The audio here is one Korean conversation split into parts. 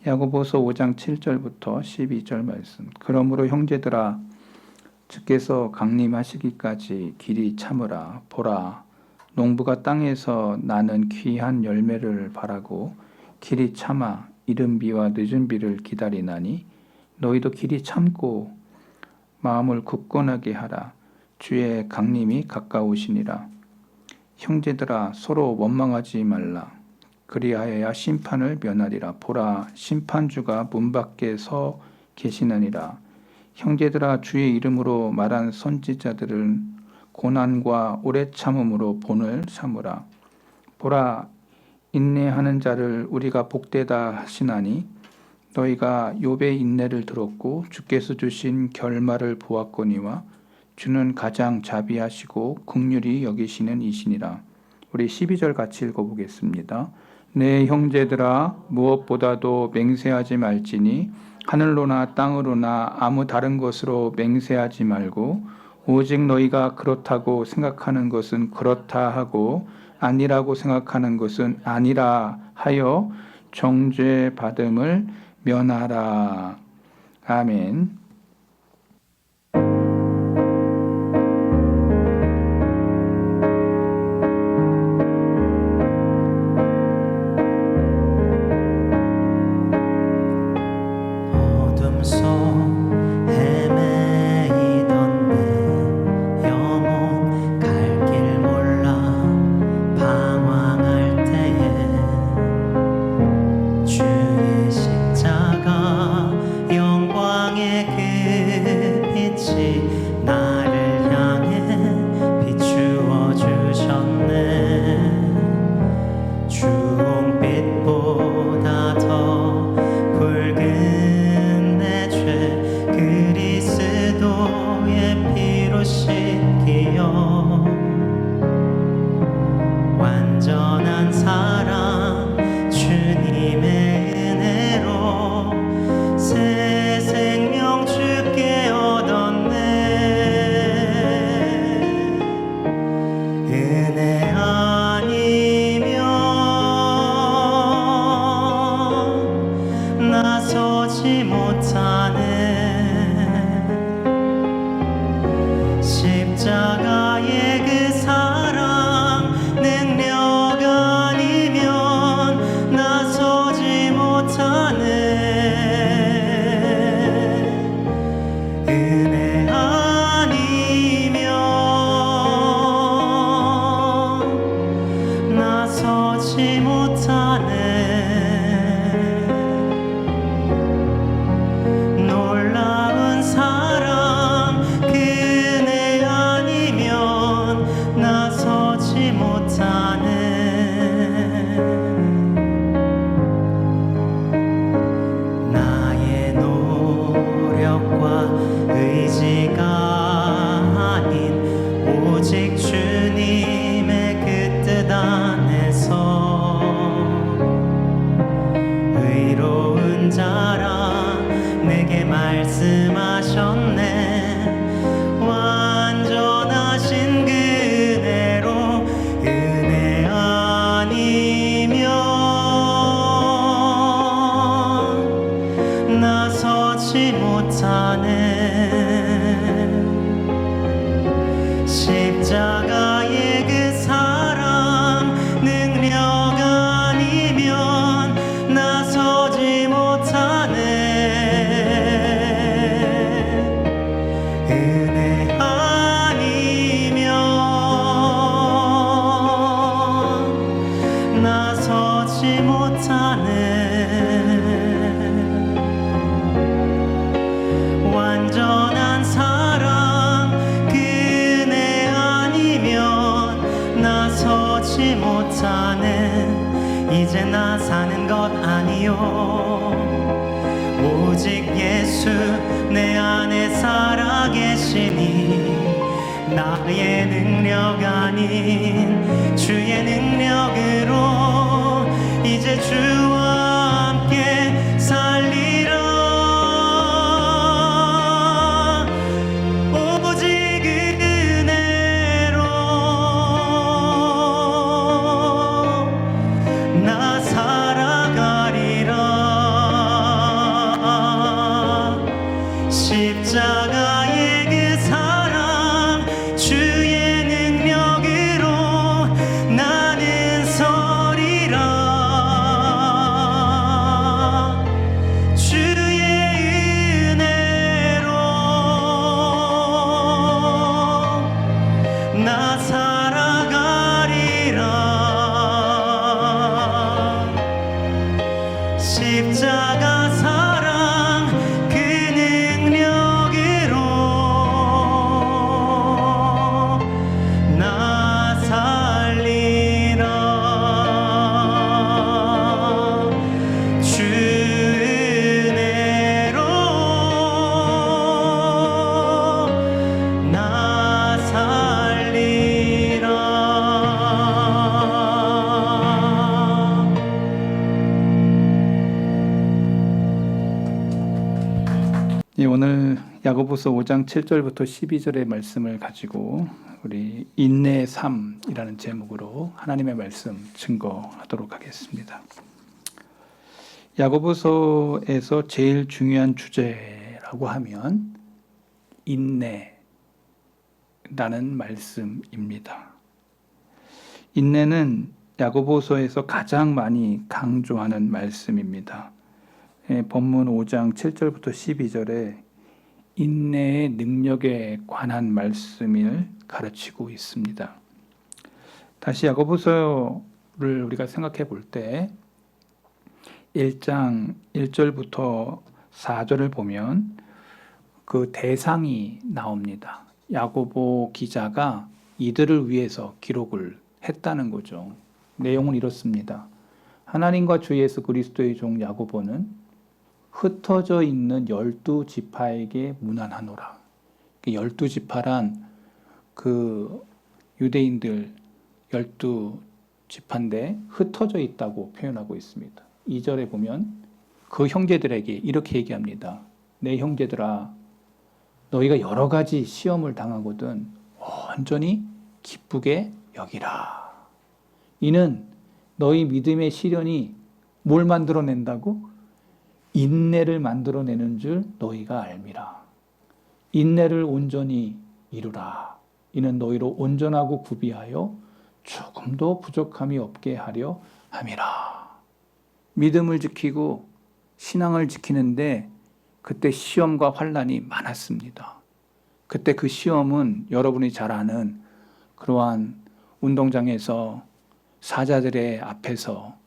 야고보서 5장 7절부터 12절 말씀. 그러므로 형제들아 주께서 강림하시기까지 길이 참으라. 보라, 농부가 땅에서 나는 귀한 열매를 바라고 길이 참아 이른 비와 늦은 비를 기다리나니 너희도 길이 참고 마음을 굳건하게 하라. 주의 강림이 가까우시니라. 형제들아 서로 원망하지 말라. 그리하여야 심판을 면하리라. 보라, 심판주가 문 밖에 서 계시느니라. 형제들아 주의 이름으로 말한 선지자들은 고난과 오래 참음으로 본을 삼으라. 보라, 인내하는 자를 우리가 복되다 하시나니 너희가 욥의 인내를 들었고 주께서 주신 결말을 보았거니와 주는 가장 자비하시고 긍휼히 여기시는 이시니라. 우리 12절 같이 읽어보겠습니다. 내 형제들아 무엇보다도 맹세하지 말지니 하늘로나 땅으로나 아무 다른 것으로 맹세하지 말고 오직 너희가 그렇다고 생각하는 것은 그렇다 하고 아니라고 생각하는 것은 아니라 하여 정죄 받음을 면하라. 아멘. 완전한 사랑 주님의 은혜로 새 생명 주께 얻었네. 은혜 아니면 나서지 못하네. 십자가의 그 사랑 능력 아니면 나서지 못하네. 은혜 아니면 나서지 못하네. 놀라운 사랑 그 은혜 아니면 나서지 못하네. 나의 노력과 의지가 아닌 오직 주님의 그 뜻 안에서 의로운 자라 내게 말씀하셨네. 완전하신 그 은혜로 은혜 아니면 나서지 못하네. 십자가의 그 사랑 능력 아니면 나서지 못하네. 은혜 아니면 나서지 못하네. 완전한 사랑 그 은혜 아니면 나서지 못하네. 이제 나 사는 것 아니요 오직 예수 내 안에 살아계시니 나의 능력 아닌 주의 능력으로 이제 주와 함께 살리라. 오직 은혜로 나 살아가리라. 십자가 사랑 그 능력으로 나 살리라. 주 은혜로 나 살리라. 예, 오늘 야고보서 5장 7절부터 12절의 말씀을 가지고 우리 인내의 삶이라는 제목으로 하나님의 말씀 증거하도록 하겠습니다. 야고보서에서 제일 중요한 주제라고 하면 인내라는 말씀입니다. 인내는 야고보서에서 가장 많이 강조하는 말씀입니다. 본문 5장 7절부터 12절에 인내의 능력에 관한 말씀을 가르치고 있습니다. 다시 야고보서를 우리가 생각해 볼 때 1장 1절부터 4절을 보면 그 대상이 나옵니다. 야고보 기자가 이들을 위해서 기록을 했다는 거죠. 내용은 이렇습니다. 하나님과 주 예수 그리스도의 종 야고보는 흩어져 있는 12지파에게 문안하노라. 12지파란 그 유대인들 12지파인데 흩어져 있다고 표현하고 있습니다. 2절에 보면 그 형제들에게 이렇게 얘기합니다. 내 형제들아, 너희가 여러 가지 시험을 당하거든 온전히 기쁘게 여기라. 이는 너희 믿음의 시련이 뭘 만들어낸다고? 인내를 만들어내는 줄 너희가 알미라. 인내를 온전히 이루라. 이는 너희로 온전하고 구비하여 조금도 부족함이 없게 하려 함이라. 믿음을 지키고 신앙을 지키는데 그때 시험과 환난이 많았습니다. 그때 그 시험은 여러분이 잘 아는 그러한 운동장에서 사자들의 앞에서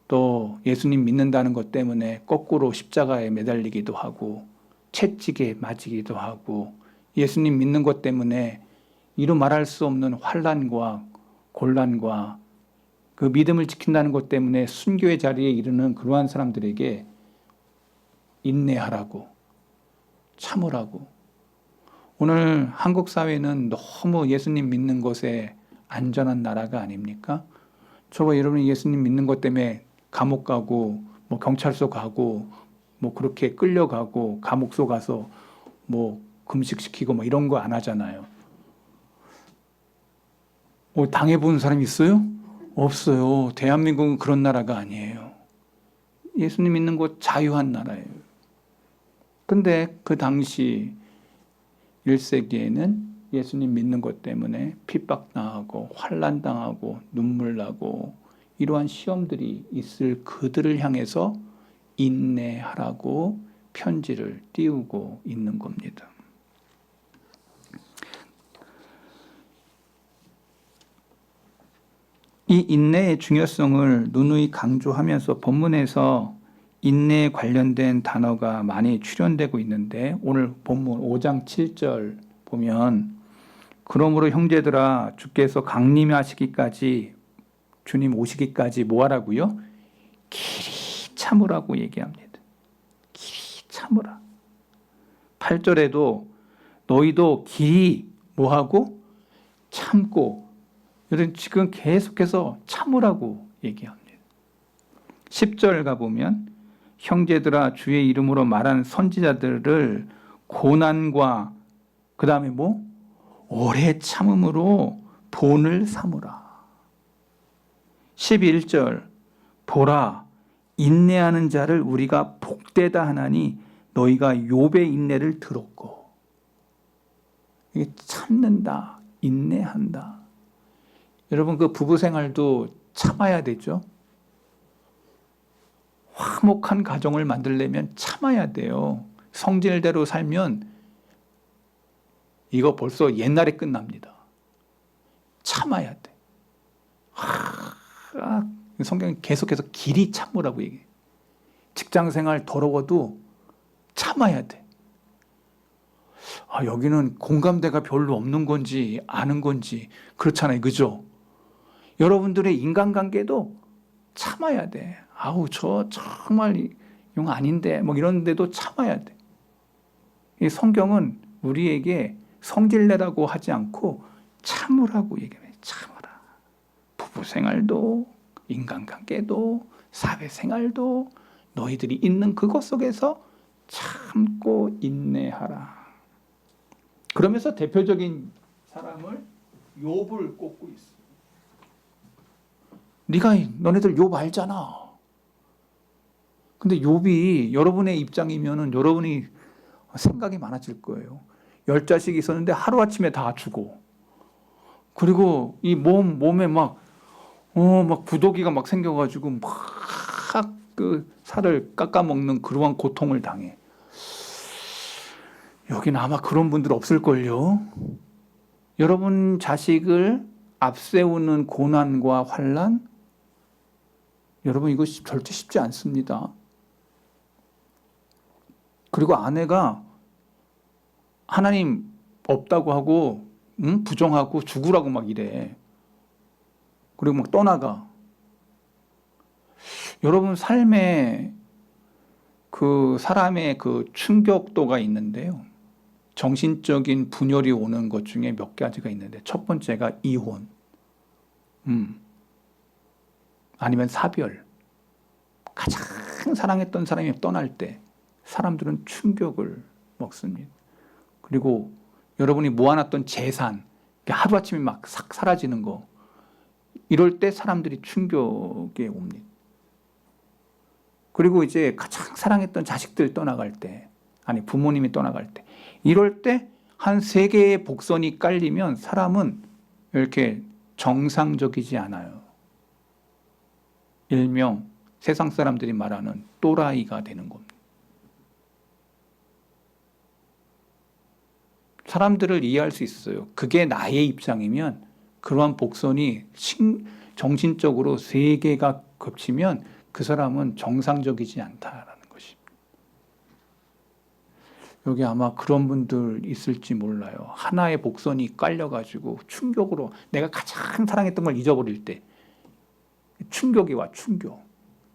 또 예수님 믿는다는 것 때문에 거꾸로 십자가에 매달리기도 하고 채찍에 맞이기도 하고 예수님 믿는 것 때문에 이루 말할 수 없는 환난과 곤란과 그 믿음을 지킨다는 것 때문에 순교의 자리에 이르는 그러한 사람들에게 인내하라고 참으라고. 오늘 한국 사회는 너무 예수님 믿는 것에 안전한 나라가 아닙니까? 저와 여러분이 예수님 믿는 것 때문에 감옥 가고 뭐 경찰서 가고 뭐 그렇게 끌려가고 감옥소 가서 뭐 금식시키고 뭐 이런 거 안 하잖아요. 당해본 사람 있어요? 없어요. 대한민국은 그런 나라가 아니에요. 예수님 믿는 것 자유한 나라예요. 근데 그 당시 1세기에는 예수님 믿는 것 때문에 핍박당하고 환난당하고 눈물 나고 이러한 시험들이 있을 그들을 향해서 인내하라고 편지를 띄우고 있는 겁니다. 이 인내의 중요성을 누누이 강조하면서 본문에서 인내에 관련된 단어가 많이 출연되고 있는데 오늘 본문 5장 7절 보면 그러므로 형제들아 주께서 강림하시기까지 주님 오시기까지 뭐 하라고요? 길이 참으라고 얘기합니다. 길이 참으라. 8절에도 너희도 길이 뭐 하고? 참고. 여러분 지금 계속해서 참으라고 얘기합니다. 10절 가보면 형제들아 주의 이름으로 말한 선지자들을 고난과 그 다음에 뭐? 오래 참음으로 본을 삼으라. 11절 보라 인내하는 자를 우리가 복되다 하나니 너희가 욥의 인내를 들었고. 이게 참는다, 인내한다. 여러분 그 부부 생활도 참아야 되죠. 화목한 가정을 만들려면 참아야 돼요. 성질대로 살면 이거 벌써 옛날에 끝납니다. 참아야 돼. 성경이 계속해서 길이 참으라고 얘기해요. 직장 생활 더러워도 참아야 돼. 여기는 공감대가 별로 없는 건지 아는 건지 그렇잖아요. 그죠? 여러분들의 인간관계도 참아야 돼. 저 정말 용 아닌데 뭐 이런데도 참아야 돼. 이 성경은 우리에게 성질내라고 하지 않고 참으라고 얘기해요. 참으라. 부부 생활도 인간관계도 사회생활도 너희들이 있는 그것 속에서 참고 인내하라. 그러면서 대표적인 사람을 욥을 꼽고 있어. 너네들 욥 알잖아. 근데 욥이 여러분의 입장이면은 여러분이 생각이 많아질 거예요. 10자식이 있었는데 하루아침에 다 죽어. 그리고 이 몸에 막 부독이가 막 생겨가지고 막 그 살을 깎아먹는 그러한 고통을 당해. 여기는 아마 그런 분들 없을걸요. 여러분 자식을 앞세우는 고난과 환난, 여러분 이거 절대 쉽지 않습니다. 그리고 아내가 하나님 없다고 하고 부정하고 죽으라고 막 이래. 그리고 막 떠나가. 여러분 삶에 그 사람의 그 충격도가 있는데요. 정신적인 분열이 오는 것 중에 몇 가지가 있는데, 첫 번째가 이혼, 아니면 사별. 가장 사랑했던 사람이 떠날 때 사람들은 충격을 먹습니다. 그리고 여러분이 모아놨던 재산, 하루아침에 막 싹 사라지는 거, 이럴 때 사람들이 충격에 옵니다. 그리고 이제 가장 사랑했던 자식들 떠나갈 때, 부모님이 떠나갈 때, 이럴 때 한 3개의 복선이 깔리면 사람은 이렇게 정상적이지 않아요. 일명 세상 사람들이 말하는 또라이가 되는 겁니다. 사람들을 이해할 수 있어요. 그게 나의 입장이면 그러한 복선이 정신적으로 3개가 겹치면 그 사람은 정상적이지 않다라는 것입니다. 여기 아마 그런 분들 있을지 몰라요. 하나의 복선이 깔려가지고 충격으로 내가 가장 사랑했던 걸 잊어버릴 때 충격이 와, 충격.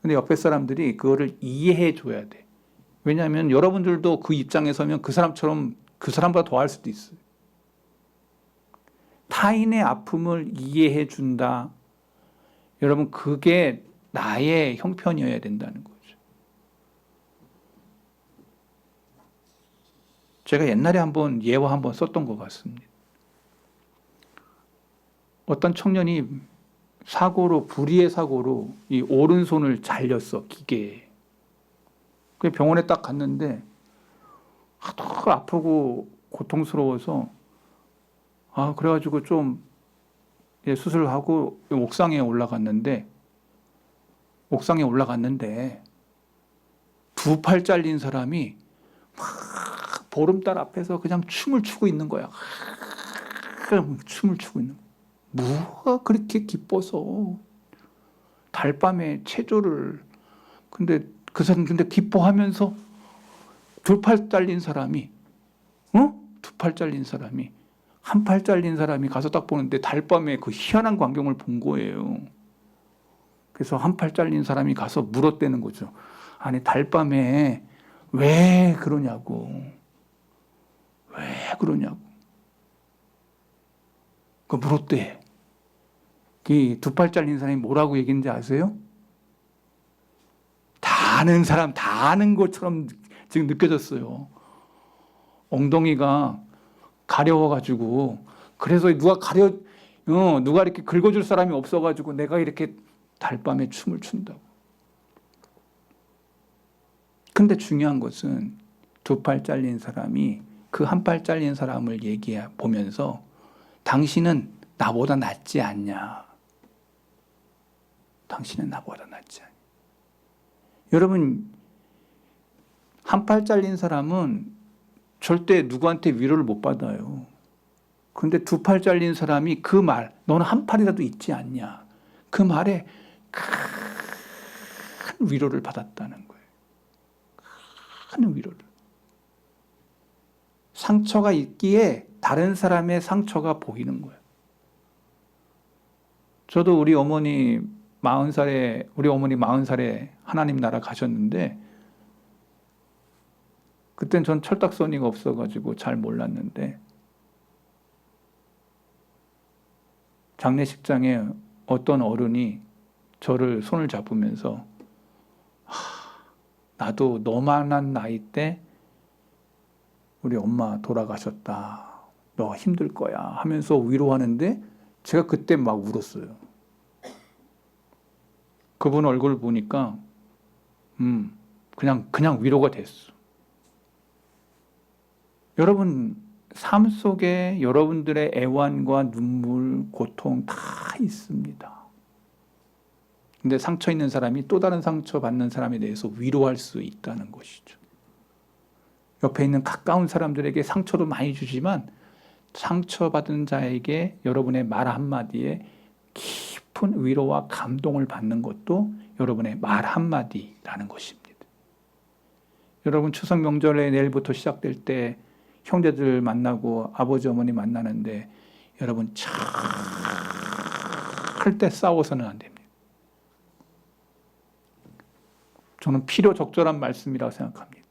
근데 옆에 사람들이 그거를 이해해 줘야 돼. 왜냐하면 여러분들도 그 입장에 서면 그 사람처럼 그 사람보다 더 할 수도 있어요. 타인의 아픔을 이해해 준다. 여러분, 그게 나의 형편이어야 된다는 거죠. 제가 옛날에 예화 한번 썼던 것 같습니다. 어떤 청년이 불의의 사고로 이 오른손을 잘렸어, 기계에. 그 병원에 딱 갔는데 하도 아프고 고통스러워서 그래가지고 좀 수술을 하고 옥상에 올라갔는데 2팔 잘린 사람이 막 보름달 앞에서 그냥 춤을 추고 있는 거야. 춤을 추고 있는 거야. 뭐가 그렇게 기뻐서 달밤에 체조를. 근데 그 사람 기뻐하면서 2팔 잘린 사람이 2팔 잘린 사람이 1팔 잘린 사람이 가서 딱 보는데 달밤에 그 희한한 광경을 본 거예요. 그래서 1팔 잘린 사람이 가서 물었대는 거죠. 아니, 달밤에 왜 그러냐고. 그 물었대. 이 2팔 잘린 사람이 뭐라고 얘기했는지 아세요? 다 아는 사람, 다 아는 것처럼 지금 느껴졌어요. 엉덩이가 가려워가지고, 그래서 누가 이렇게 긁어줄 사람이 없어가지고 내가 이렇게 달밤에 춤을 춘다고. 근데 중요한 것은 2팔 잘린 사람이 그 1팔 잘린 사람을 보면서 당신은 나보다 낫지 않냐. 당신은 나보다 낫지 않냐. 여러분, 1팔 잘린 사람은 절대 누구한테 위로를 못 받아요. 그런데 2팔 잘린 사람이 그 말, 너는 1팔이라도 있지 않냐. 그 말에 큰 위로를 받았다는 거예요. 많은 위로를. 상처가 있기에 다른 사람의 상처가 보이는 거예요. 저도 우리 어머니 40살에 하나님 나라 가셨는데, 그땐 전 철딱서니가 없어가지고 잘 몰랐는데, 장례식장에 어떤 어른이 저를 손을 잡으면서 나도 너만한 나이 때 우리 엄마 돌아가셨다. 너 힘들 거야 하면서 위로하는데 제가 그때 막 울었어요. 그분 얼굴 보니까 그냥 위로가 됐어. 여러분 삶 속에 여러분들의 애환과 눈물, 고통 다 있습니다. 근데 상처 있는 사람이 또 다른 상처 받는 사람에 대해서 위로할 수 있다는 것이죠. 옆에 있는 가까운 사람들에게 상처도 많이 주지만 상처받은 자에게 여러분의 말 한마디에 깊은 위로와 감동을 받는 것도 여러분의 말 한마디라는 것입니다. 여러분 추석 명절에 내일부터 시작될 때 형제들 만나고 아버지 어머니 만나는데 여러분 절대 싸워서는 안 됩니다. 저는 필요 적절한 말씀이라고 생각합니다.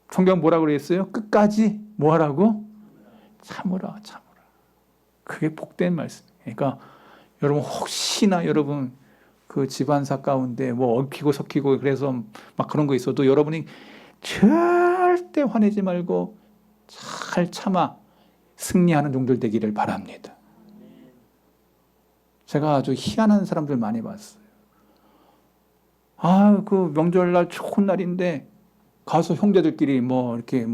성경 뭐라고 그랬어요? 끝까지 뭐 하라고? 참으라. 그게 복된 말씀. 그러니까 여러분 혹시나 여러분 그 집안사 가운데 뭐 얽히고 섞이고 그래서 막 그런 거 있어도 여러분이 절대 화내지 말고 잘 참아 승리하는 종들 되기를 바랍니다. 제가 아주 희한한 사람들 많이 봤어요. 그 명절날 좋은 날인데 가서 형제들끼리 이렇게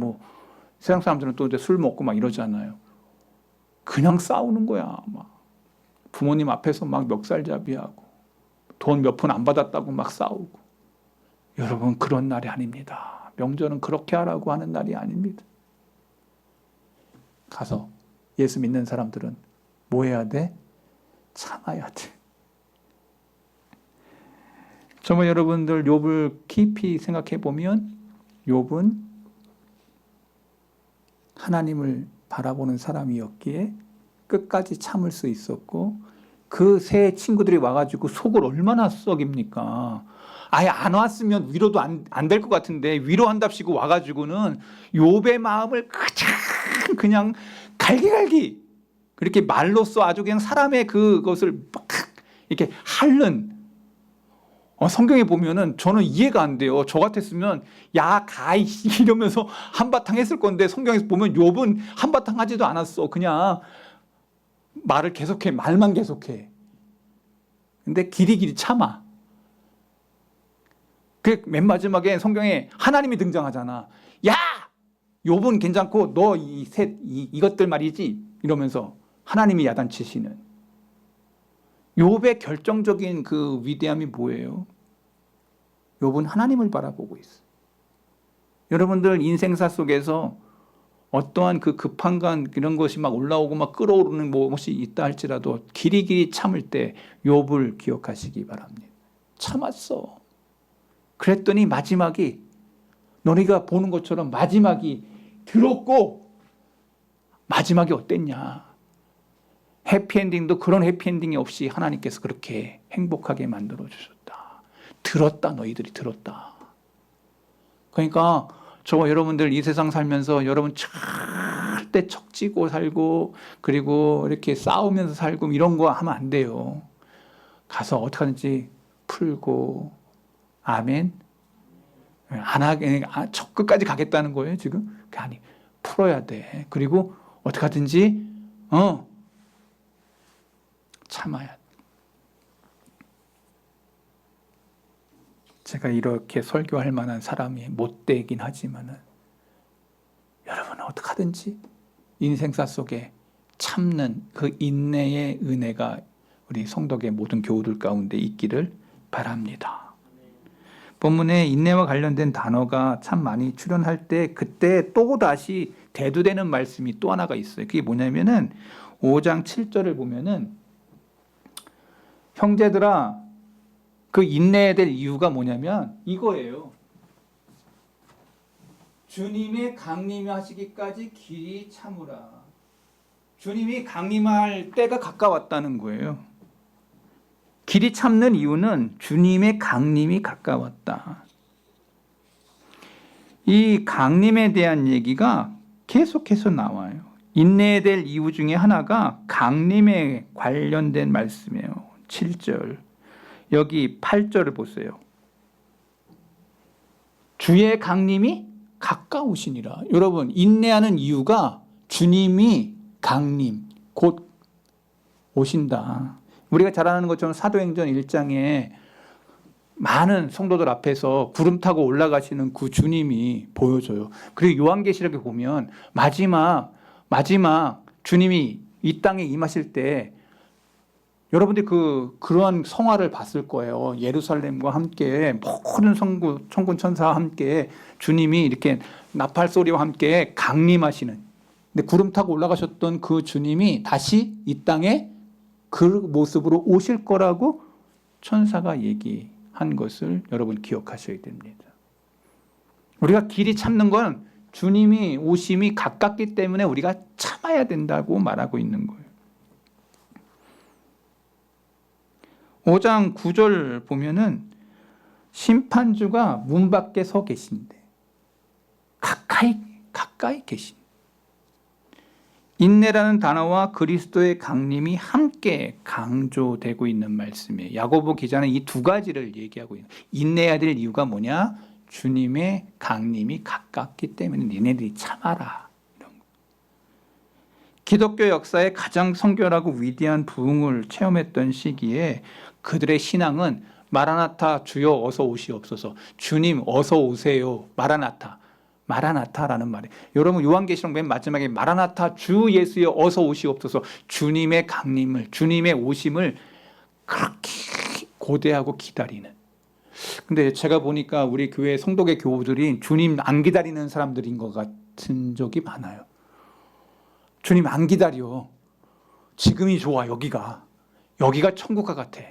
세상 사람들은 또 이제 술 먹고 막 이러잖아요. 그냥 싸우는 거야. 막 부모님 앞에서 막 멱살잡이하고 돈 몇 푼 안 받았다고 막 싸우고. 여러분 그런 날이 아닙니다. 명절은 그렇게 하라고 하는 날이 아닙니다. 가서 예수 믿는 사람들은 뭐 해야 돼? 참아야 돼. 정말 여러분들 욥을 깊이 생각해 보면 욥은 하나님을 바라보는 사람이었기에 끝까지 참을 수 있었고 그 세 친구들이 와가지고 속을 얼마나 썩입니까? 아예 안 왔으면 위로도 안 될 것 같은데 위로한답시고 와가지고는 욥의 마음을 그냥 갈기갈기 그렇게 말로써 아주 그냥 사람의 그것을 막 이렇게 핥는 성경에 보면은 저는 이해가 안 돼요. 저 같았으면 야 가이 이러면서 한바탕 했을 건데 성경에서 보면 욥은 한바탕 하지도 않았어. 그냥 말을 계속해. 말만 계속해. 근데 길이길이 참아. 그 맨 마지막에 성경에 하나님이 등장하잖아. 야! 욥은 괜찮고 너 이것들 말이지? 이러면서 하나님이 야단치시는. 욥의 결정적인 그 위대함이 뭐예요? 욥은 하나님을 바라보고 있어요. 여러분들 인생사 속에서 어떠한 그 급한간 이런 것이 막 올라오고 막 끓어오르는 무엇이 있다 할지라도 길이길이 참을 때 욥을 기억하시기 바랍니다. 참았어. 그랬더니 마지막이 너희가 보는 것처럼 마지막이 들었고 마지막이 어땠냐? 해피엔딩도 그런 해피엔딩이 없이 하나님께서 그렇게 행복하게 만들어주셨다. 들었다. 너희들이 들었다. 그러니까 저와 여러분들 이 세상 살면서 여러분 절대 척지고 살고 그리고 이렇게 싸우면서 살고 이런 거 하면 안 돼요. 가서 어떻게 하든지 풀고 아멘. 안 하게 끝까지 가겠다는 거예요 지금? 아니 풀어야 돼. 그리고 어떻게 하든지 참아야 돼. 제가 이렇게 설교할 만한 사람이 못 되긴 하지만은 여러분은 어떻게 하든지 인생사 속에 참는 그 인내의 은혜가 우리 성덕의 모든 교우들 가운데 있기를 바랍니다. 본문에 인내와 관련된 단어가 참 많이 출연할 때 그때 또 다시 대두되는 말씀이 또 하나가 있어요. 그게 뭐냐면은 5장 7절을 보면은 형제들아 그 인내해야 될 이유가 뭐냐면 이거예요. 주님의 강림하시기까지 길이 참으라. 주님이 강림할 때가 가까웠다는 거예요. 길이 참는 이유는 주님의 강림이 가까웠다. 이 강림에 대한 얘기가 계속해서 나와요. 인내해야 될 이유 중에 하나가 강림에 관련된 말씀이에요. 7절. 여기 8절을 보세요. 주의 강림이 가까우시니라. 여러분, 인내하는 이유가 주님이 강림, 곧 오신다. 우리가 잘 아는 것처럼 사도행전 1장에 많은 성도들 앞에서 구름 타고 올라가시는 그 주님이 보여줘요. 그리고 요한계시록에 보면 마지막 주님이 이 땅에 임하실 때 여러분들이 그러한 성화를 봤을 거예요. 예루살렘과 함께 모든 천군 천사와 함께 주님이 이렇게 나팔 소리와 함께 강림하시는. 근데 구름 타고 올라가셨던 그 주님이 다시 이 땅에 그 모습으로 오실 거라고 천사가 얘기한 것을 여러분 기억하셔야 됩니다. 우리가 길이 참는 건 주님이 오심이 가깝기 때문에 우리가 참아야 된다고 말하고 있는 거예요. 5장 9절 보면은 심판주가 문 밖에 서 계신데 가까이 계신. 인내라는 단어와 그리스도의 강림이 함께 강조되고 있는 말씀이에요. 야고보 기자는 이 두 가지를 얘기하고 있는. 인내해야 될 이유가 뭐냐? 주님의 강림이 가깝기 때문에 니네들이 참아라. 이런 거. 기독교 역사의 가장 성결하고 위대한 부흥을 체험했던 시기에 그들의 신앙은 마라나타 주여 어서 오시옵소서. 주님 어서 오세요. 마라나타라는 말이에요. 여러분 요한계시록 맨 마지막에 마라나타 주 예수여 어서 오시옵소서. 주님의 강림을, 주님의 오심을 그렇게 고대하고 기다리는. 근데 제가 보니까 우리 교회 성도계 교우들이 주님 안 기다리는 사람들인 것 같은 적이 많아요. 주님 안 기다려. 지금이 좋아. 여기가 천국과 같아.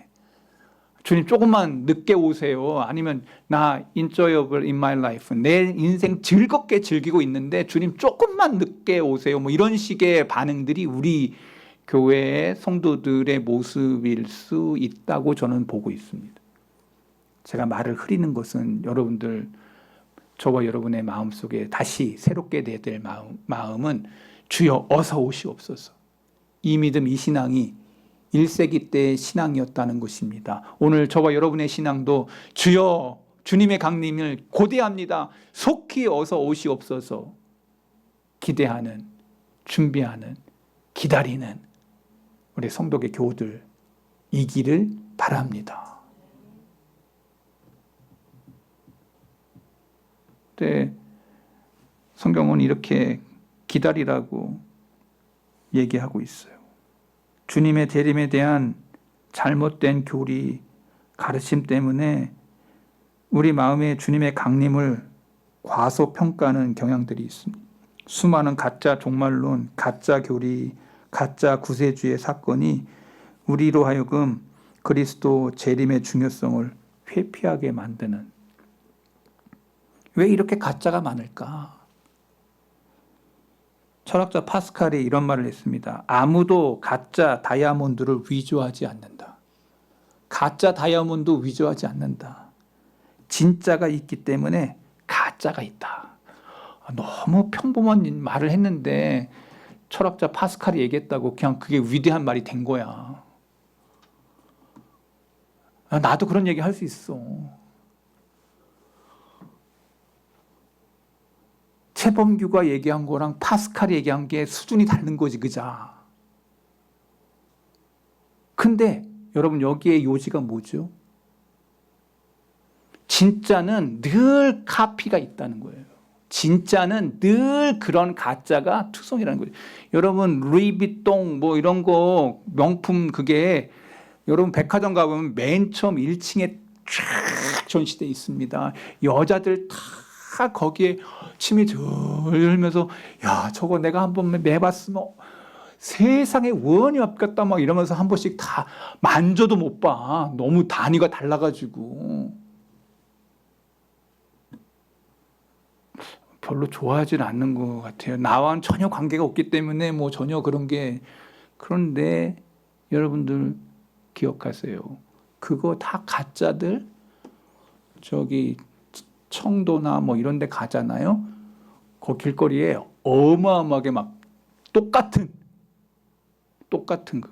주님 조금만 늦게 오세요. 아니면 나 enjoyable in my life. 내 인생 즐겁게 즐기고 있는데 주님 조금만 늦게 오세요. 뭐 이런 식의 반응들이 우리 교회의 성도들의 모습일 수 있다고 저는 보고 있습니다. 제가 말을 흐리는 것은 여러분들, 저와 여러분의 마음속에 다시 새롭게 돼야 될 마음은 주여 어서 오시옵소서. 이 믿음, 이 신앙이 1세기 때의 신앙이었다는 것입니다. 오늘 저와 여러분의 신앙도 주여 주님의 강림을 고대합니다. 속히 어서 오시옵소서. 기대하는, 준비하는, 기다리는 우리 성도계 교우들이기를 바랍니다. 네, 성경은 이렇게 기다리라고 얘기하고 있어요. 주님의 재림에 대한 잘못된 교리, 가르침 때문에 우리 마음에 주님의 강림을 과소평가하는 경향들이 있습니다. 수많은 가짜 종말론, 가짜 교리, 가짜 구세주의 사건이 우리로 하여금 그리스도 재림의 중요성을 회피하게 만드는. 왜 이렇게 가짜가 많을까? 철학자 파스칼이 이런 말을 했습니다. 아무도 가짜 다이아몬드를 위조하지 않는다. 가짜 다이아몬드 위조하지 않는다. 진짜가 있기 때문에 가짜가 있다. 너무 평범한 말을 했는데 철학자 파스칼이 얘기했다고 그냥 그게 위대한 말이 된 거야. 나도 그런 얘기 할 수 있어. 최범규가 얘기한 거랑 파스칼이 얘기한 게 수준이 다른 거지, 그자. 근데 여러분 여기에 요지가 뭐죠? 진짜는 늘 카피가 있다는 거예요. 진짜는 늘 그런 가짜가 투성이라는 거예요. 여러분 루이비통 뭐 이런 거 명품 그게 여러분 백화점 가보면 맨 처음 1층에 쫙 전시되어 있습니다. 여자들 다 거기에 침이 절 흘면서 야 저거 내가 한번 매봤으면 세상에 원이 없겠다 막 이러면서 한 번씩 다 만져도 못 봐. 너무 단위가 달라가지고. 별로 좋아하지는 않는 것 같아요. 나와는 전혀 관계가 없기 때문에 뭐 전혀 그런 게. 그런데 여러분들 기억하세요. 그거 다 가짜들. 저기 청도나 뭐 이런 데 가잖아요. 그 길거리에 어마어마하게 막 똑같은 거.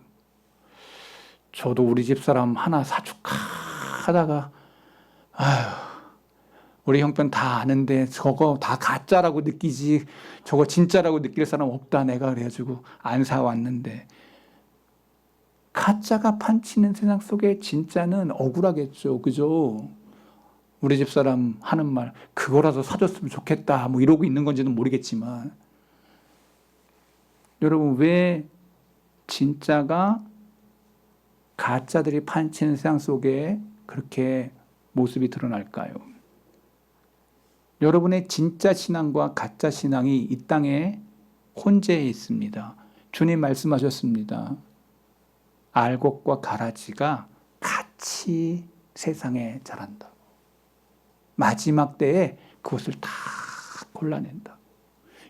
저도 우리 집사람 하나 사줄까 하다가 아휴, 우리 형편 다 아는데 저거 다 가짜라고 느끼지 저거 진짜라고 느낄 사람 없다 내가 그래가지고 안 사왔는데, 가짜가 판치는 세상 속에 진짜는 억울하겠죠. 그죠? 우리 집사람 하는 말 그거라도 사줬으면 좋겠다 뭐 이러고 있는 건지는 모르겠지만, 여러분 왜 진짜가 가짜들이 판치는 세상 속에 그렇게 모습이 드러날까요? 여러분의 진짜 신앙과 가짜 신앙이 이 땅에 혼재해 있습니다. 주님 말씀하셨습니다. 알곡과 가라지가 같이 세상에 자란다. 마지막 때에 그것을 다 골라낸다.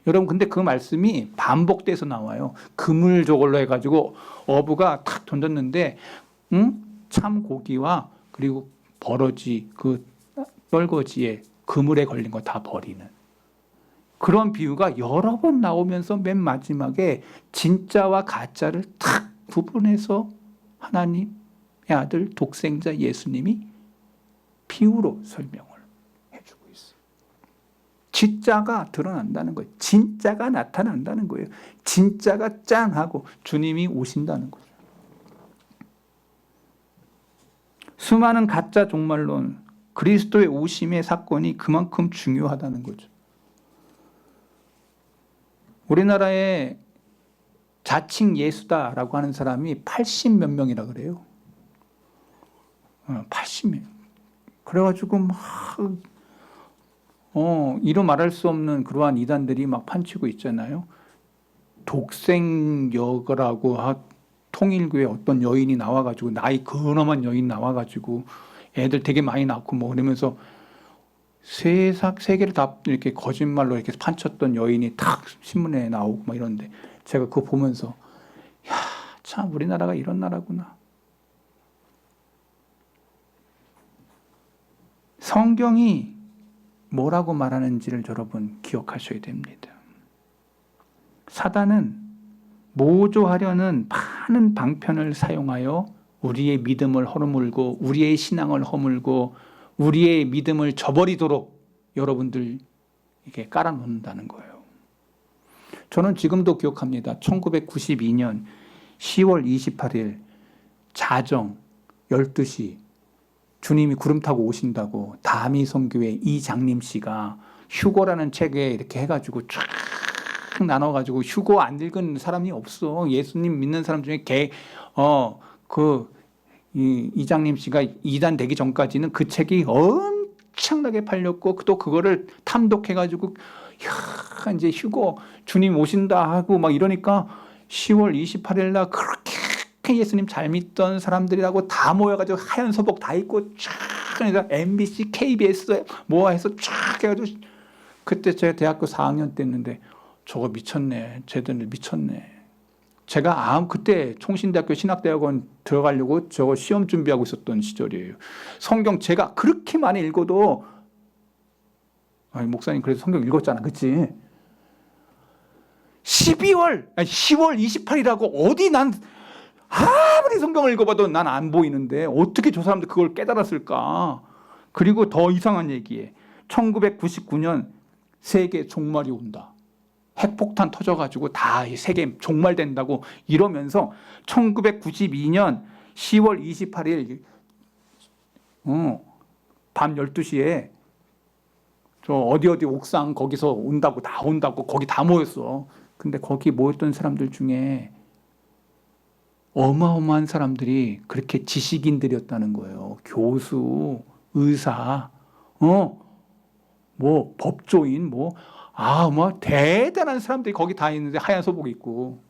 여러분 근데 그 말씀이 반복돼서 나와요. 그물 저걸로 해가지고 어부가 탁 던졌는데 참 고기와 그리고 버러지 그 뻘거지에 그물에 걸린 거 다 버리는 그런 비유가 여러 번 나오면서 맨 마지막에 진짜와 가짜를 탁 구분해서 하나님의 아들 독생자 예수님이 비유로 설명을 해주고 있어요. 진짜가 드러난다는 거예요. 진짜가 나타난다는 거예요. 진짜가 짠하고 주님이 오신다는 거예요. 수많은 가짜 종말론, 그리스도의 오심의 사건이 그만큼 중요하다는 거죠. 우리나라에 자칭 예수다라고 하는 사람이 80몇 명이라 그래요. 80명. 그래가지고 막 이루 말할 수 없는 그러한 이단들이 막 판치고 있잖아요. 독생여가라고 통일교에 어떤 여인이 나와가지고 나이 근엄한 여인 나와가지고 애들 되게 많이 낳고 뭐 그러면서 세계를 다 이렇게 거짓말로 이렇게 판쳤던 여인이 탁 신문에 나오고 막 이런데 제가 그거 보면서 야, 참 우리나라가 이런 나라구나. 성경이 뭐라고 말하는지를 여러분 기억하셔야 됩니다. 사단은 모조하려는 많은 방편을 사용하여 우리의 믿음을 허물고 우리의 신앙을 허물고 우리의 믿음을 저버리도록 여러분들 이게 깔아놓는다는 거예요. 저는 지금도 기억합니다. 1992년 10월 28일 자정 12시 주님이 구름 타고 오신다고 다미 선교회 이장림 씨가 휴거라는 책에 이렇게 해가지고 쫙 나눠가지고, 휴거 안 읽은 사람이 없어. 예수님 믿는 사람 중에 이장림 씨가 이단 되기 전까지는 그 책이 엄청나게 팔렸고 또 그거를 탐독해가지고 야 이제 휴거 주님 오신다 하고 막 이러니까 10월 28일 날 그렇게 예수님 잘 믿던 사람들이라고 다 모여가지고 하얀 소복 다 입고 쫙 MBC, KBS 모아 해서 쫙 해가지고, 그때 제가 대학교 4학년 때였는데 저거 미쳤네. 쟤들 미쳤네. 제가 그때 총신대학교 신학대학원 들어가려고 저거 시험 준비하고 있었던 시절이에요. 성경 제가 그렇게 많이 읽어도, 아니 목사님 그래도 성경 읽었잖아, 그치? 10월 28일이라고 어디 난 아무리 성경을 읽어봐도 난 안 보이는데 어떻게 저 사람들 그걸 깨달았을까? 그리고 더 이상한 얘기에 1999년 세계 종말이 온다. 핵폭탄 터져가지고 다 세계 종말된다고 이러면서 1992년 10월 28일 밤 12시에 저 어디 옥상 거기서 온다고 다 온다고 거기 다 모였어. 근데 거기 모였던 사람들 중에 어마어마한 사람들이 그렇게 지식인들이었다는 거예요. 교수, 의사, 뭐 법조인, 뭐 대단한 사람들이 거기 다 있는데 하얀 소복 입고.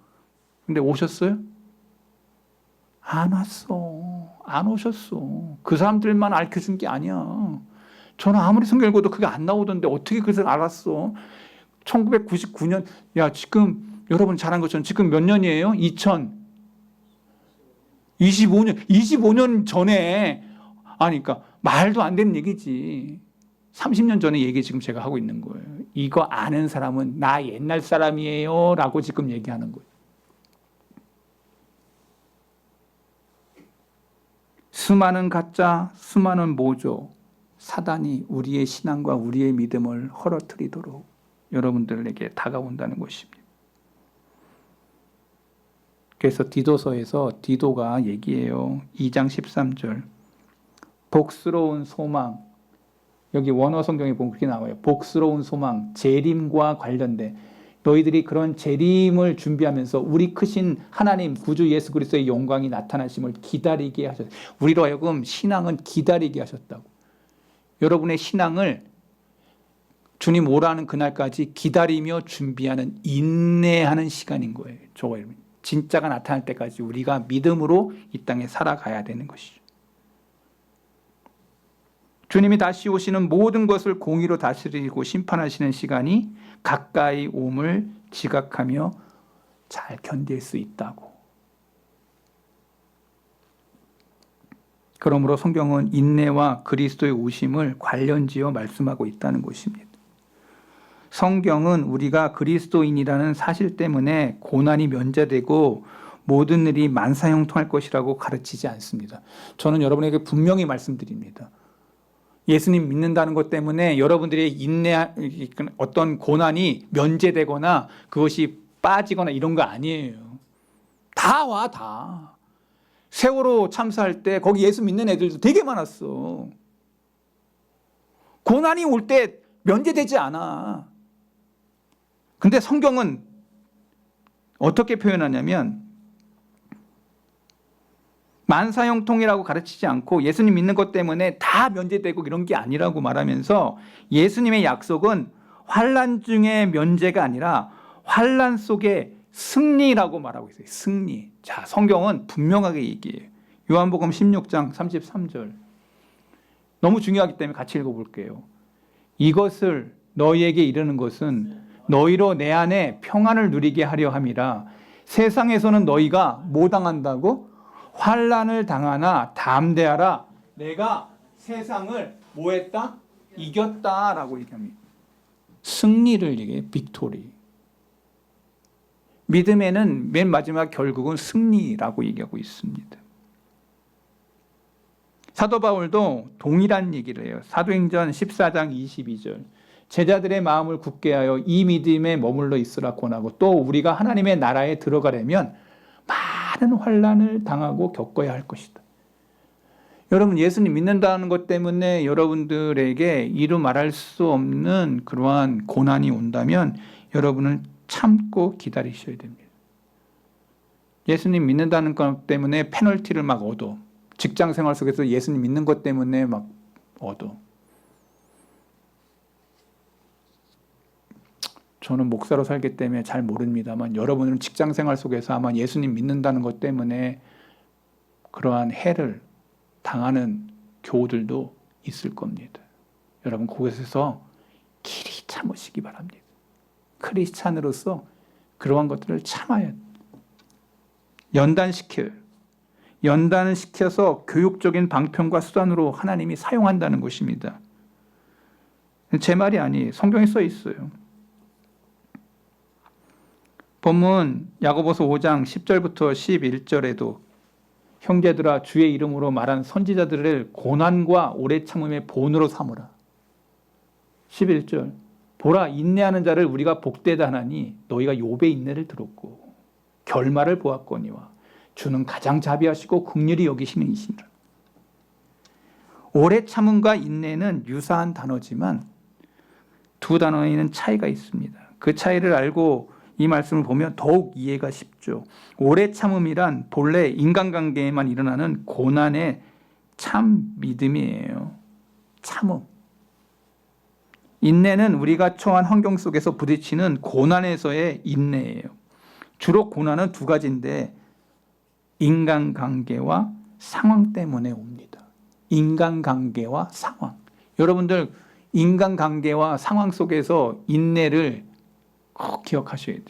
근데 오셨어요? 안 왔어. 안 오셨어. 그 사람들만 알려준 게 아니야. 저는 아무리 성경 읽어도 그게 안 나오던데 어떻게 그것을 알았어? 1999년, 야, 지금 여러분 잘한 것처럼 지금 몇 년이에요? 25년 전에, 아니, 그러니까 말도 안 되는 얘기지. 30년 전에 얘기 지금 제가 하고 있는 거예요. 이거 아는 사람은 나 옛날 사람이에요 라고 지금 얘기하는 거예요. 수많은 가짜, 수많은 모조, 사단이 우리의 신앙과 우리의 믿음을 헐어뜨리도록 여러분들에게 다가온다는 것입니다. 그래서 디도서에서 디도가 얘기해요. 2장 13절. 복스러운 소망. 여기 원어 성경에 보면 그렇게 나와요. 복스러운 소망, 재림과 관련된 너희들이 그런 재림을 준비하면서 우리 크신 하나님 구주 예수 그리스도의 영광이 나타나심을 기다리게 하셨어요. 우리로 하여금 신앙은 기다리게 하셨다고. 여러분의 신앙을 주님 오라는 그날까지 기다리며 준비하는 인내하는 시간인 거예요. 저거 진짜가 나타날 때까지 우리가 믿음으로 이 땅에 살아가야 되는 것이죠. 주님이 다시 오시는 모든 것을 공의로 다스리고 심판하시는 시간이 가까이 옴을 지각하며 잘 견딜 수 있다고. 그러므로 성경은 인내와 그리스도의 오심을 관련지어 말씀하고 있다는 것입니다. 성경은 우리가 그리스도인이라는 사실 때문에 고난이 면제되고 모든 일이 만사형통할 것이라고 가르치지 않습니다. 저는 여러분에게 분명히 말씀드립니다. 예수님 믿는다는 것 때문에 여러분들의 인내, 어떤 고난이 면제되거나 그것이 빠지거나 이런 거 아니에요. 다 와, 다. 세월호 참사할 때 거기 예수 믿는 애들도 되게 많았어. 고난이 올 때 면제되지 않아. 근데 성경은 어떻게 표현하냐면 만사형통이라고 가르치지 않고 예수님 믿는 것 때문에 다 면제되고 이런 게 아니라고 말하면서 예수님의 약속은 환난 중에 면제가 아니라 환난 속에 승리라고 말하고 있어요. 승리. 자, 성경은 분명하게 얘기해요. 요한복음 16장 33절. 너무 중요하기 때문에 같이 읽어볼게요. 이것을 너희에게 이르는 것은 너희로 내 안에 평안을 누리게 하려 함이라. 세상에서는 너희가 뭐 당한다고? 환난을 당하나 담대하라. 내가 세상을 뭐 했다? 이겼다라고 얘기합니다. 승리를 얘기해요. 빅토리. 믿음에는 맨 마지막 결국은 승리라고 얘기하고 있습니다. 사도 바울도 동일한 얘기를 해요. 사도행전 14장 22절. 제자들의 마음을 굳게 하여 이 믿음에 머물러 있으라 권하고 또 우리가 하나님의 나라에 들어가려면 많은 환난을 당하고 겪어야 할 것이다. 여러분, 예수님 믿는다는 것 때문에 여러분들에게 이루 말할 수 없는 그러한 고난이 온다면 여러분은 참고 기다리셔야 됩니다. 예수님 믿는다는 것 때문에 페널티를 막 얻어. 직장 생활 속에서 예수님 믿는 것 때문에 막 얻어. 저는 목사로 살기 때문에 잘 모릅니다만 여러분은 직장 생활 속에서 아마 예수님 믿는다는 것 때문에 그러한 해를 당하는 교우들도 있을 겁니다. 여러분, 그곳에서 길이 참으시기 바랍니다. 크리스찬으로서 그러한 것들을 참아야 돼요. 연단을 시켜서 교육적인 방편과 수단으로 하나님이 사용한다는 것입니다. 제 말이 아니에요. 성경에 써 있어요. 본문 야고보서 5장 10절부터 11절에도 형제들아 주의 이름으로 말한 선지자들을 고난과 오래 참음의 본으로 삼으라. 11절 보라 인내하는 자를 우리가 복되다 하나니 너희가 욥의 인내를 들었고 결말을 보았거니와 주는 가장 자비하시고 긍휼히 여기시는 이시니라. 오래 참음과 인내는 유사한 단어지만 두 단어에는 차이가 있습니다. 그 차이를 알고 이 말씀을 보면 더욱 이해가 쉽죠. 오래 참음이란 본래 인간관계에만 일어나는 고난의 참 믿음이에요. 참음. 인내는 우리가 처한 환경 속에서 부딪히는 고난에서의 인내예요. 주로 고난은 두 가지인데 인간관계와 상황 때문에 옵니다. 인간관계와 상황. 여러분들 인간관계와 상황 속에서 인내를 꼭 기억하셔야 돼.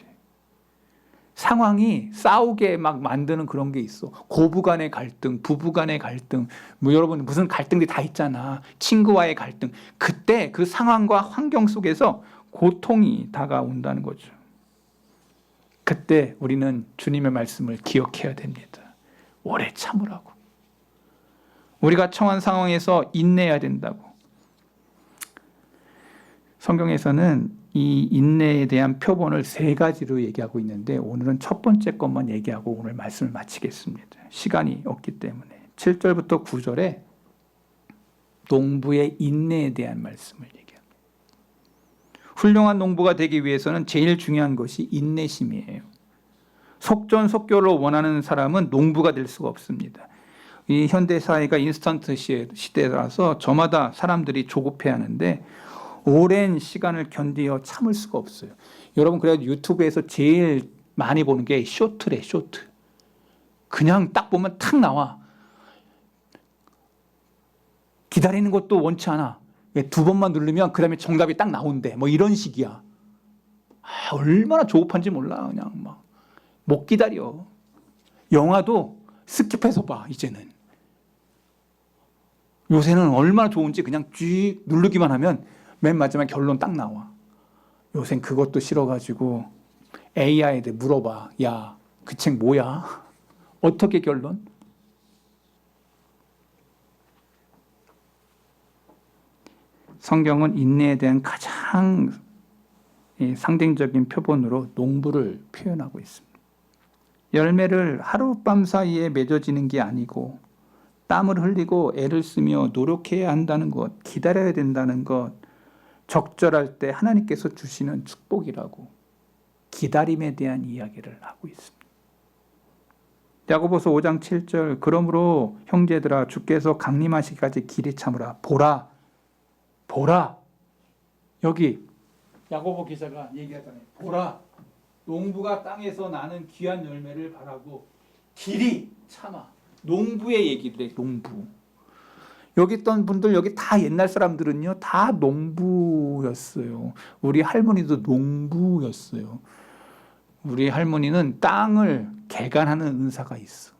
상황이 싸우게 막 만드는 그런 게 있어. 고부 간의 갈등, 부부 간의 갈등, 뭐 여러분 무슨 갈등들이 다 있잖아. 친구와의 갈등. 그때 그 상황과 환경 속에서 고통이 다가온다는 거죠. 그때 우리는 주님의 말씀을 기억해야 됩니다. 오래 참으라고. 우리가 처한 상황에서 인내해야 된다고. 성경에서는 이 인내에 대한 표본을 3가지로 얘기하고 있는데 오늘은 첫 번째 것만 얘기하고 오늘 말씀을 마치겠습니다. 시간이 없기 때문에. 7절부터 9절에 농부의 인내에 대한 말씀을 얘기합니다. 훌륭한 농부가 되기 위해서는 제일 중요한 것이 인내심이에요. 속전속결을 원하는 사람은 농부가 될 수가 없습니다. 이 현대사회가 인스턴트 시대라서 저마다 사람들이 조급해하는데 오랜 시간을 견디어 참을 수가 없어요. 여러분 그래도 유튜브에서 제일 많이 보는 게 쇼트래, 쇼트. 그냥 딱 보면 탁 나와. 기다리는 것도 원치 않아. 2번만 누르면 그 다음에 정답이 딱 나온대. 뭐 이런 식이야. 얼마나 조급한지 몰라. 그냥 막 못 기다려. 영화도 스킵해서 봐 이제는. 요새는 얼마나 좋은지 그냥 쭉 누르기만 하면 맨 마지막에 결론 딱 나와. 요새는 그것도 싫어가지고 AI한테 물어봐. 야, 그 책 뭐야? 어떻게 결론? 성경은 인내에 대한 가장 상징적인 표본으로 농부를 표현하고 있습니다. 열매를 하룻밤 사이에 맺어지는 게 아니고 땀을 흘리고 애를 쓰며 노력해야 한다는 것, 기다려야 된다는 것, 적절할 때 하나님께서 주시는 축복이라고 기다림에 대한 이야기를 하고 있습니다. 야고보서 5장 7절 그러므로 형제들아 주께서 강림하시기까지 길이 참으라. 보라 보라. 여기 야고보 기자가 얘기하잖아요. 보라 농부가 땅에서 나는 귀한 열매를 바라고 길이 참아. 농부의 얘기를 해. 농부. 여기 있던 분들 여기 다 옛날 사람들은요 다 농부였어요. 우리 할머니도 농부였어요. 우리 할머니는 땅을 개간하는 은사가 있어.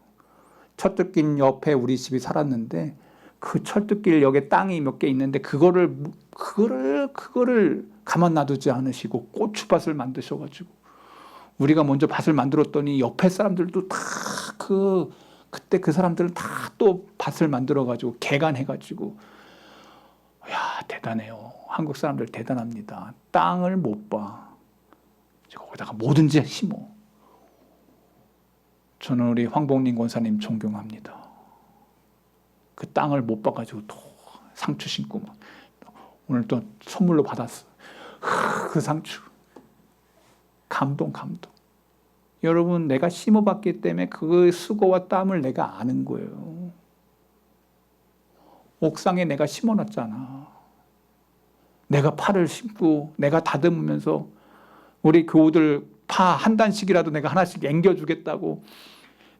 철쭉길 옆에 우리 집이 살았는데 그 철쭉길 옆에 땅이 몇 개 있는데 그거를 가만 놔두지 않으시고 고추밭을 만드셔가지고 우리가 먼저 밭을 만들었더니 옆에 사람들도 다 그때 그 사람들은 다 또 밭을 만들어가지고 개간해가지고 야 대단해요. 한국 사람들 대단합니다. 땅을 못 봐. 거기다가 뭐든지 심어. 저는 우리 황복림 권사님 존경합니다. 그 땅을 못 봐가지고 또 상추 심고 막 오늘 또 선물로 받았어. 그 상추 감동. 여러분 내가 심어봤기 때문에 그 수고와 땀을 내가 아는 거예요. 옥상에 내가 심어놨잖아. 내가 파를 심고 내가 다듬으면서 우리 교우들 파 한 단씩이라도 내가 하나씩 앵겨주겠다고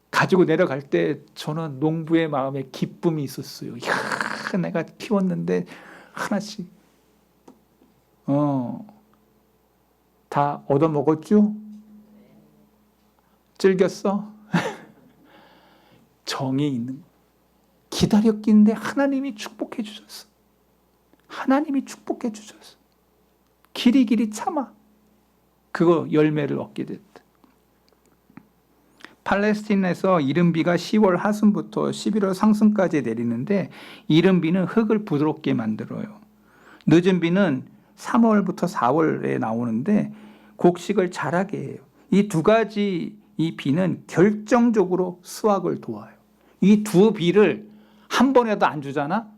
가지고 내려갈 때 저는 농부의 마음에 기쁨이 있었어요. 이야, 내가 키웠는데 하나씩 다 얻어먹었죠? 즐겼어? 정이 있는 거. 기다렸긴데 하나님이 축복해 주셨어. 하나님이 축복해 주셨어. 길이 참아. 그거 열매를 얻게 됐다. 팔레스틴에서 이른비가 10월 하순부터 11월 상순까지 내리는데 이른 비는 흙을 부드럽게 만들어요. 늦은 비는 3월부터 4월에 나오는데 곡식을 자라게 해요. 이 2가지 이 비는 결정적으로 수확을 도와요. 이 2비를 한 번에도 안 주잖아.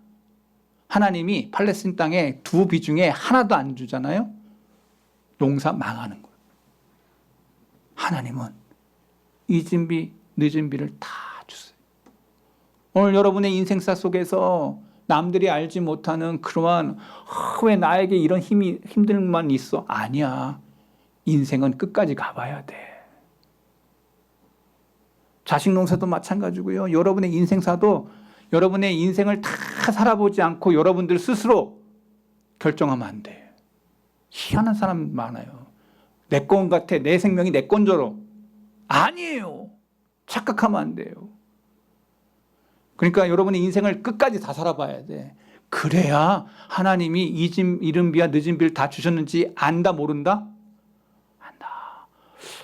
하나님이 팔레스틴 땅에 2비 중에 하나도 안 주잖아요. 농사 망하는 거예요. 하나님은 늦은 비, 늦은 비를 다 주세요. 오늘 여러분의 인생사 속에서 남들이 알지 못하는 그러한 왜 나에게 이런 힘들만 있어? 아니야. 인생은 끝까지 가봐야 돼. 자식 농사도 마찬가지고요. 여러분의 인생사도 여러분의 인생을 다 살아보지 않고 여러분들 스스로 결정하면 안 돼. 희한한 사람 많아요. 내 건 같아. 내 생명이 내 건처럼. 아니에요. 착각하면 안 돼요. 그러니까 여러분의 인생을 끝까지 다 살아봐야 돼. 그래야 하나님이 이른 비와 늦은 비를 다 주셨는지 안다 모른다? 안다.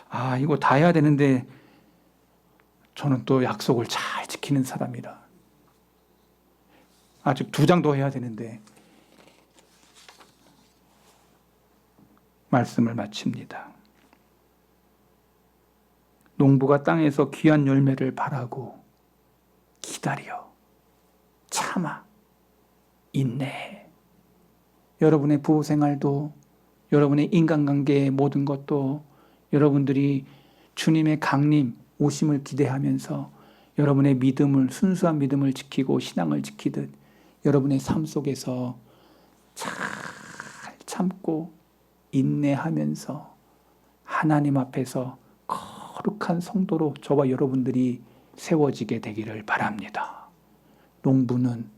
아, 이거 다 해야 되는데 저는 또 약속을 잘 지키는 사람이라. 아직 2장 더 해야 되는데 말씀을 마칩니다. 농부가 땅에서 귀한 열매를 바라고 기다려, 참아, 인내해. 여러분의 부부 생활도, 여러분의 인간관계의 모든 것도 여러분들이 주님의 강림, 오심을 기대하면서 여러분의 믿음을, 순수한 믿음을 지키고 신앙을 지키듯 여러분의 삶 속에서 잘 참고 인내하면서 하나님 앞에서 거룩한 성도로 저와 여러분들이 세워지게 되기를 바랍니다. 농부는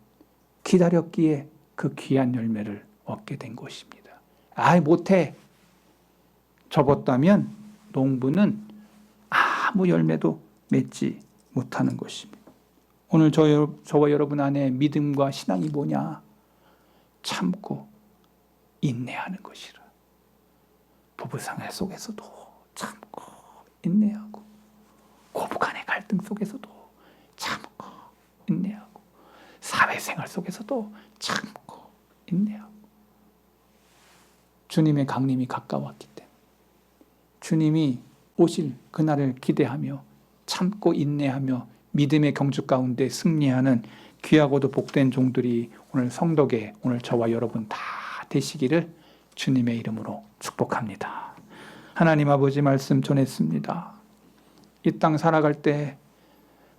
기다렸기에 그 귀한 열매를 얻게 된 것입니다. 아이 못해 접었다면 농부는 아무 열매도 맺지 못하는 것입니다. 오늘 저와 여러분 안에 믿음과 신앙이 뭐냐? 참고 인내하는 것이라. 부부생활 속에서도 참고 인내하고, 고부간의 갈등 속에서도 참고 인내하고, 사회생활 속에서도 참고 인내하고. 주님의 강림이 가까웠기 때문에 주님이 오실 그날을 기대하며 참고 인내하며 믿음의 경주 가운데 승리하는 귀하고도 복된 종들이 오늘 성덕에 오늘 저와 여러분 다 되시기를 주님의 이름으로 축복합니다. 하나님 아버지 말씀 전했습니다. 이 땅 살아갈 때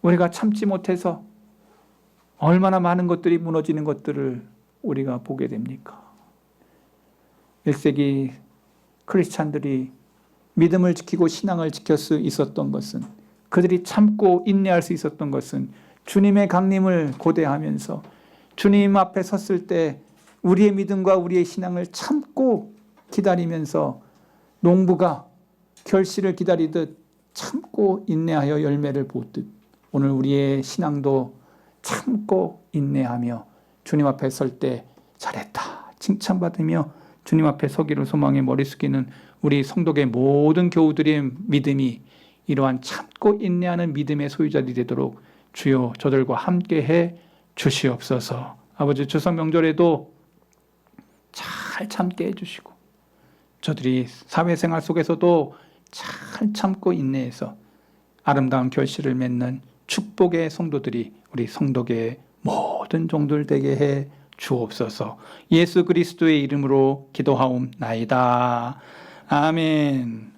우리가 참지 못해서 얼마나 많은 것들이 무너지는 것들을 우리가 보게 됩니까? 1세기 크리스찬들이 믿음을 지키고 신앙을 지킬 수 있었던 것은, 그들이 참고 인내할 수 있었던 것은 주님의 강림을 고대하면서 주님 앞에 섰을 때 우리의 믿음과 우리의 신앙을 참고 기다리면서 농부가 결실을 기다리듯 참고 인내하여 열매를 보듯 오늘 우리의 신앙도 참고 인내하며 주님 앞에 설 때 잘했다 칭찬받으며 주님 앞에 서기를 소망해 머리 숙이는 우리 성도의 모든 교우들의 믿음이 이러한 참고 인내하는 믿음의 소유자들이 되도록 주여 저들과 함께해 주시옵소서. 아버지 추석 명절에도 잘 참게 해주시고 저들이 사회생활 속에서도 잘 참고 인내해서 아름다운 결실을 맺는 축복의 성도들이 우리 성도의 모든 종들 되게 해 주옵소서. 예수 그리스도의 이름으로 기도하옵나이다. 아멘.